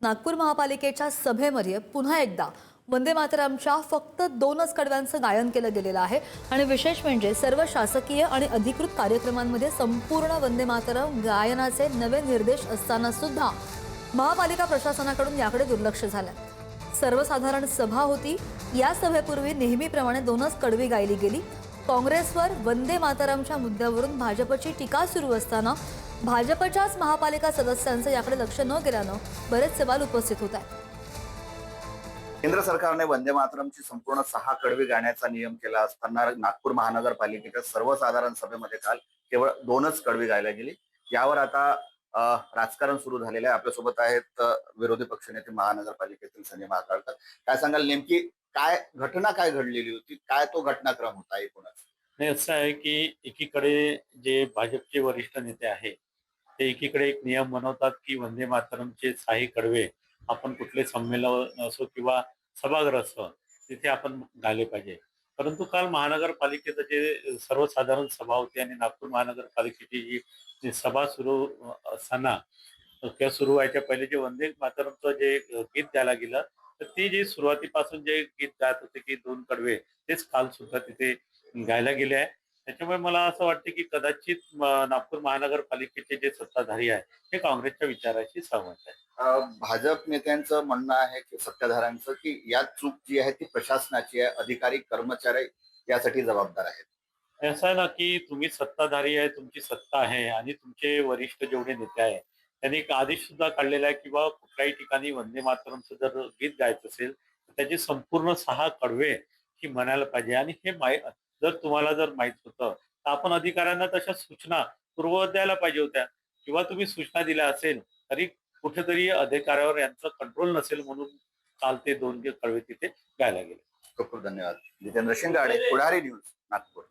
नागपूर महापालिकेच्या सभेमध्ये पुन्हा एकदा वंदे मातरमच्या फक्त 2च कडव्यांचं गायन केलं गेलेलं आहे आणि विशेष म्हणजे सर्व शासकीय आणि अधिकृत कार्यक्रमांमध्ये संपूर्ण वंदे मातरम गायनाचे नवे निर्देश असताना सुद्धा महापालिका प्रशासनाकडून याकडे दुर्लक्ष झालं। सर्वसाधारण सभा होती, या सभेपूर्वी नेहमीप्रमाणे 2च कडवी गायली गेली। काँग्रेसवर वंदे मातरमच्या मुद्द्यावरून भाजपची टीका सुरू असताना भाजपच्याच महापालिका सदस्यांचं याकडे लक्ष न गेल्यानं बरेच सवाल उपस्थित होत आहेत। केंद्र सरकारने वंदे मातरमची संपूर्ण 6 कडवी गाण्याचा नियम केला असताना नागपूर महानगरपालिकेच्या सर्वसाधारण सभेमध्ये काल केवळ 2च कडवी गायला गेली। यावर आता राजकारण सुरू झालेलं आहे। आपल्यासोबत आहेत विरोधी पक्षनेते महानगरपालिकेतील संजय महाकाळकर। काय सांगाल, नेमकी काय घटना काय घडलेली होती, काय तो घटनाक्रम होता एकूणच? नाही, असं आहे की एकीकडे जे भाजपचे वरिष्ठ नेते आहे ते एकीकडे एक नियम बनवतात की वंदे मातरमचे 6 कडवे आपण कुठले संमेलन असो किंवा सभागृह असो तिथे आपण गायले पाहिजे। परंतु काल महानगरपालिकेचं जे सर्वसाधारण सभा होती आणि नागपूर महानगरपालिकेची जी सभा सुरू असताना किंवा सुरू व्हायच्या पहिले जे वंदे मातरमचं जे गीत द्यायला गेलं, तर ते जे सुरुवातीपासून जे गीत गात होते की 2 कडवे, तेच काल सुद्धा तिथे गायला गेले आहे। त्याच्यामुळे मला असं वाटतं की कदाचित नागपूर महानगरपालिकेचे जे सत्ताधारी आहे ते काँग्रेसच्या विचाराशी सहमत आहे। भाजप नेत्यांचं म्हणणं आहे की सत्ताधाऱ्यांचं की या चूक जी आहे ती प्रशासनाची आहे, अधिकारी कर्मचारी यासाठी जबाबदार आहेत। असं आहे ना की तुम्ही सत्ताधारी आहे, तुमची सत्ता आहे आणि तुमचे वरिष्ठ जेवढे नेते आहे त्यांनी एक आदेश सुद्धा काढलेला आहे की बाबा कुठल्याही ठिकाणी वंदे मातरमचं जर गीत गायचं असेल तर त्याचे संपूर्ण 6 कडवे ही म्हणायला पाहिजे। आणि हे जर तुम्हाला जर माहित होतं तर आपण अधिकाऱ्यांना तशा सूचना पूर्ववत द्यायला पाहिजे होत्या, किंवा तुम्ही सूचना दिल्या असेल तरी कुठेतरी अधिकाऱ्यावर यांचं कंट्रोल नसेल म्हणून काल ते 2 कडवे तिथे गायला गेले। खूप खूप धन्यवाद। जितेंद्र शिंगाडे, पुढारी न्यूज, नागपूर।